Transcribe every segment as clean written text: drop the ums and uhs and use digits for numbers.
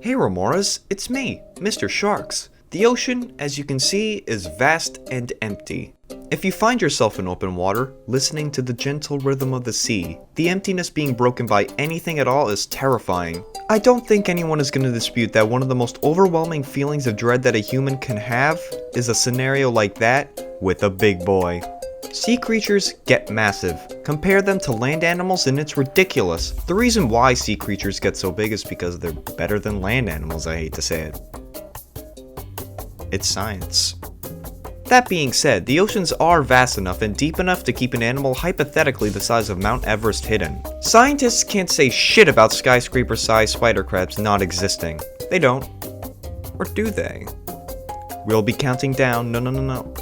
Hey Remoras, it's me, Mr. Sharx. The ocean, as you can see, is vast and empty. If you find yourself in open water, listening to the gentle rhythm of the sea, the emptiness being broken by anything at all is terrifying. I don't think anyone is going to dispute that one of the most overwhelming feelings of dread that a human can have is a scenario like that with a big boy. Sea creatures get massive. Compare them to land animals and it's ridiculous. The reason why sea creatures get so big is because they're better than land animals, I hate to say it. It's science. That being said, the oceans are vast enough and deep enough to keep an animal hypothetically the size of Mount Everest hidden. Scientists can't say shit about skyscraper-sized spider crabs not existing. They don't. Or do they? We'll be counting down,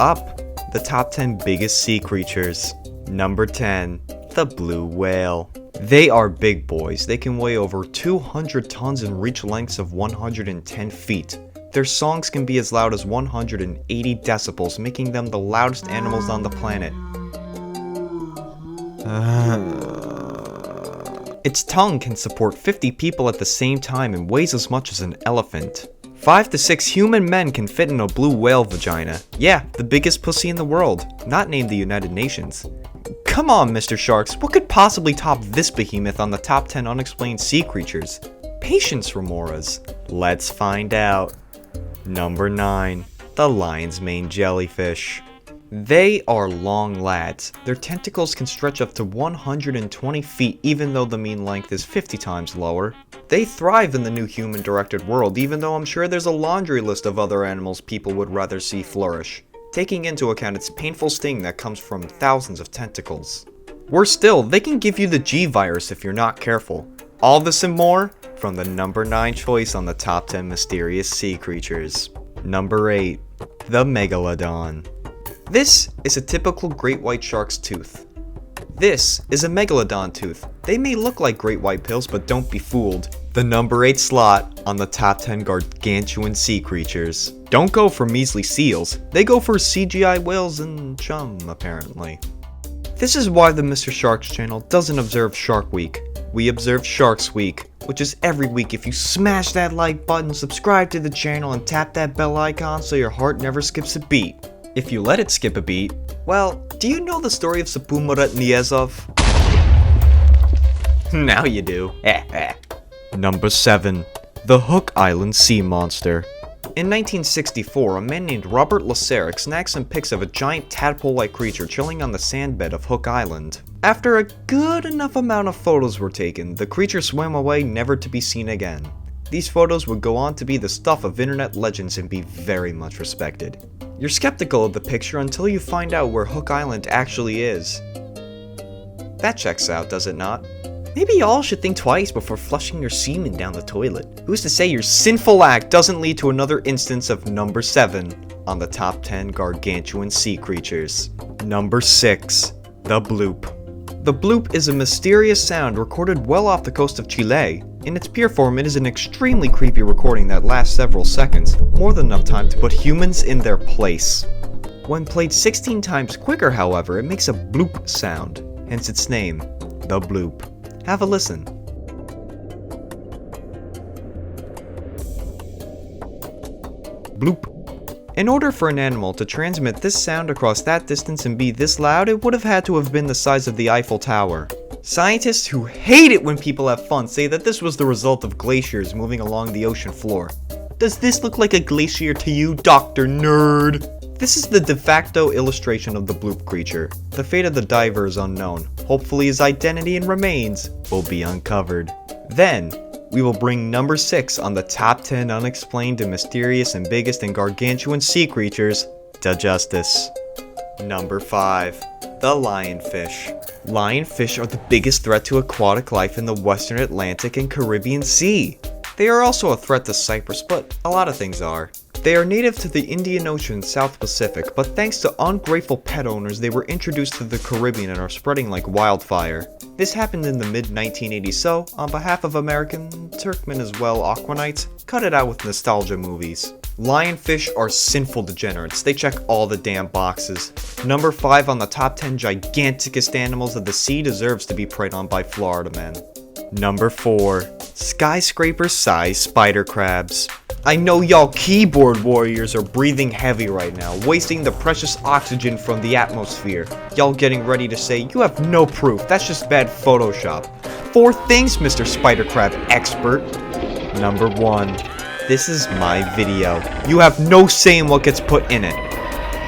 up the top 10 biggest sea creatures. Number 10, the blue whale. They are big boys. They can weigh over 200 tons and reach lengths of 110 feet. Their songs can be as loud as 180 decibels, making them the loudest animals on the planet. Its tongue can support 50 people at the same time and weighs as much as an elephant. 5 to 6 human men can fit in a blue whale vagina. Yeah, the biggest pussy in the world, not named the United Nations. Come on, Mr. Sharx, what could possibly top this behemoth on the top 10 unexplained sea creatures? Patience, Remoras. Let's find out. Number 9, the lion's mane jellyfish. They are long lads. Their tentacles can stretch up to 120 feet even though the mean length is 50 times lower. They thrive in the new human-directed world even though I'm sure there's a laundry list of other animals people would rather see flourish, taking into account its painful sting that comes from thousands of tentacles. Worse still, they can give you the G-virus if you're not careful. All this and more from the number 9 choice on the top 10 mysterious sea creatures. Number 8, the Megalodon. This is a typical great white shark's tooth. This is a Megalodon tooth. They may look like great white pills, but don't be fooled. The number 8 slot on the top 10 gargantuan sea creatures. Don't go for measly seals, they go for CGI whales and chum, apparently. This is why the Mr. Sharx channel doesn't observe Shark Week. We observe Sharks Week, which is every week if you smash that like button, subscribe to the channel, and tap that bell icon so your heart never skips a beat. If you let it skip a beat, well, do you know the story of Sapumarat Niezov? Now you do. Number 7, the Hook Island Sea Monster. In 1964, a man named Robert Laserick snagged some pics of a giant tadpole-like creature chilling on the sandbed of Hook Island. After a good enough amount of photos were taken, the creature swam away never to be seen again. These photos would go on to be the stuff of internet legends and be very much respected. You're skeptical of the picture until you find out where Hook Island actually is. That checks out, does it not? Maybe y'all should think twice before flushing your semen down the toilet. Who's to say your sinful act doesn't lead to another instance of number 7 on the top 10 gargantuan sea creatures. Number 6, the Bloop. The Bloop is a mysterious sound recorded well off the coast of Chile. In its pure form, it is an extremely creepy recording that lasts several seconds, more than enough time to put humans in their place. When played 16 times quicker, however, it makes a bloop sound, hence its name, the Bloop. Have a listen. Bloop. In order for an animal to transmit this sound across that distance and be this loud, it would have had to have been the size of the Eiffel Tower. Scientists who hate it when people have fun say that this was the result of glaciers moving along the ocean floor. Does this look like a glacier to you, Dr. Nerd? This is the de facto illustration of the Bloop creature. The fate of the diver is unknown. Hopefully his identity and remains will be uncovered. Then, we will bring number 6 on the top 10 unexplained and mysterious and biggest and gargantuan sea creatures to justice. Number 5, the Lionfish. Lionfish are the biggest threat to aquatic life in the Western Atlantic and Caribbean Sea. They are also a threat to Cyprus, but a lot of things are. They are native to the Indian Ocean and South Pacific, but thanks to ungrateful pet owners, they were introduced to the Caribbean and are spreading like wildfire. This happened in the mid-1980s, so, on behalf of American, Turkmen as well, Aquanites, cut it out with nostalgia movies. Lionfish are sinful degenerates. They check all the damn boxes. Number 5 on the top 10 giganticest animals of the sea deserves to be preyed on by Florida men. Number 4. Skyscraper-sized spider crabs. I know y'all keyboard warriors are breathing heavy right now, wasting the precious oxygen from the atmosphere. Y'all getting ready to say, you have no proof, that's just bad Photoshop. 4 things, Mr. Spider Crab expert. Number 1. This is my video. You have no say in what gets put in it.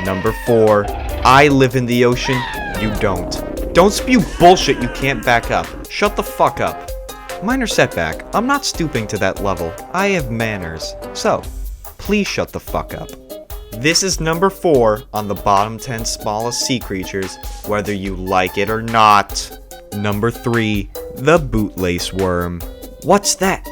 Number 4. I live in the ocean, you don't. Don't spew bullshit you can't back up. Shut the fuck up. Minor setback, I'm not stooping to that level. I have manners. So, please shut the fuck up. This is number 4 on the bottom 10 smallest sea creatures, whether you like it or not. Number 3, the bootlace worm. What's that?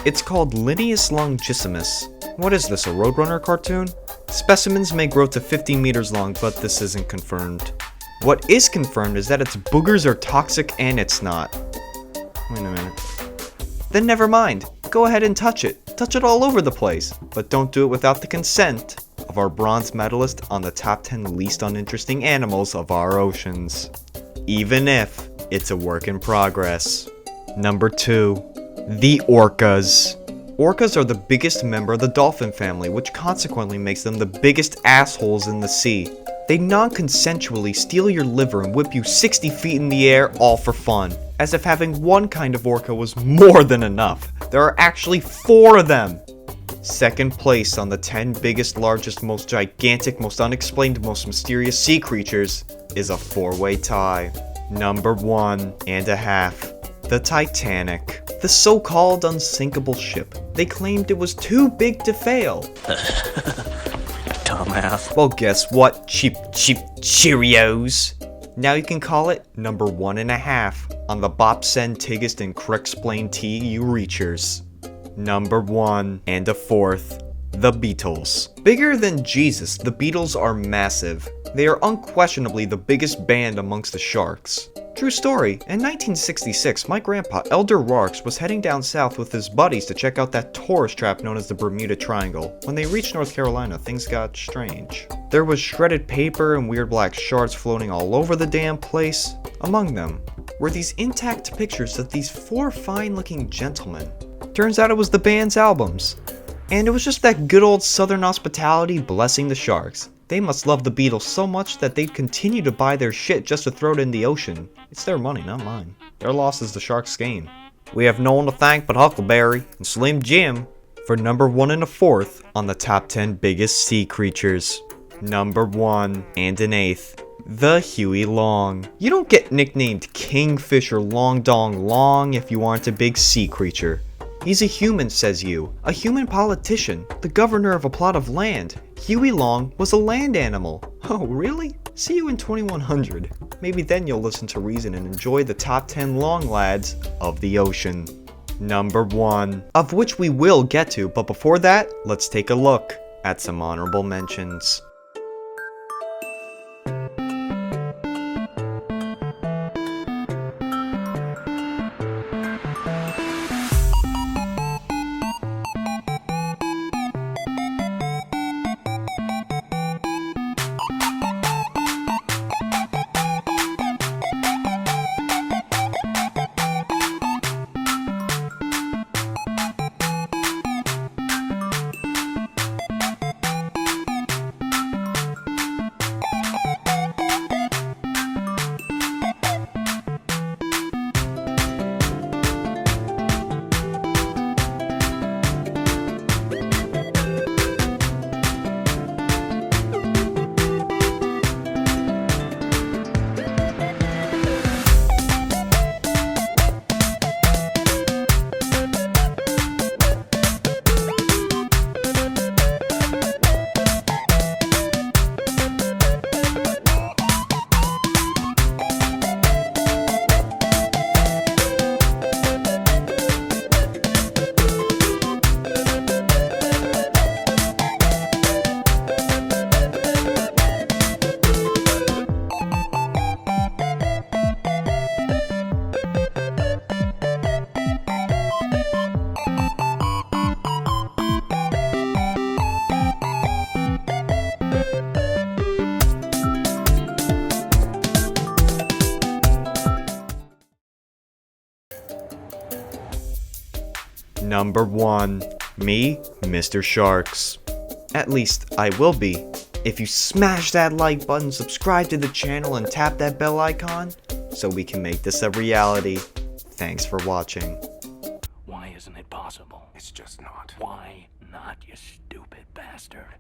It's called Lineus longissimus. What is this, a Roadrunner cartoon? Specimens may grow to 50 meters long, but this isn't confirmed. What is confirmed is that its boogers are toxic and it's not. Wait a minute. Then never mind. Go ahead and touch it. Touch it all over the place. But don't do it without the consent of our bronze medalist on the top 10 least uninteresting animals of our oceans. Even if it's a work in progress. Number 2. The orcas. Orcas are the biggest member of the dolphin family, which consequently makes them the biggest assholes in the sea. They non-consensually steal your liver and whip you 60 feet in the air, all for fun. As if having one kind of orca was more than enough. There are actually 4 of them! Second place on the 10 biggest, largest, most gigantic, most unexplained, most mysterious sea creatures is a 4-way tie. Number 1.5. The Titanic. The so-called unsinkable ship. They claimed it was too big to fail. Dumbass. Well, guess what, cheap Cheerios? Now you can call it number 1.5 on the Bopsen, Tiggist, and Crexplain T you reachers. Number 1.4. The Beatles. Bigger than Jesus, the Beatles are massive. They are unquestionably the biggest band amongst the Sharks. True story, in 1966, my grandpa, Elder Rarks, was heading down south with his buddies to check out that tourist trap known as the Bermuda Triangle. When they reached North Carolina, things got strange. There was shredded paper and weird black shards floating all over the damn place. Among them were these intact pictures of these 4 fine-looking gentlemen. Turns out it was the band's albums. And it was just that good old southern hospitality blessing the Sharks. They must love the Beatles so much that they'd continue to buy their shit just to throw it in the ocean. It's their money, not mine. Their loss is the Sharks' gain. We have no one to thank but Huckleberry and Slim Jim for number 1.25 on the top 10 biggest sea creatures. Number 1.8. The Huey Long. You don't get nicknamed Kingfish or Long Dong Long if you aren't a big sea creature. He's a human, says you. A human politician. The governor of a plot of land. Huey Long was a land animal. Oh, really? See you in 2100. Maybe then you'll listen to reason and enjoy the top 10 long lads of the ocean. Number 1. Of which we will get to, but before that, let's take a look at some honorable mentions. Number 1. Me, Mr. Sharx. At least, I will be. If you smash that like button, subscribe to the channel, and tap that bell icon, so we can make this a reality. Thanks for watching. Why isn't it possible? It's just not. Why not, you stupid bastard?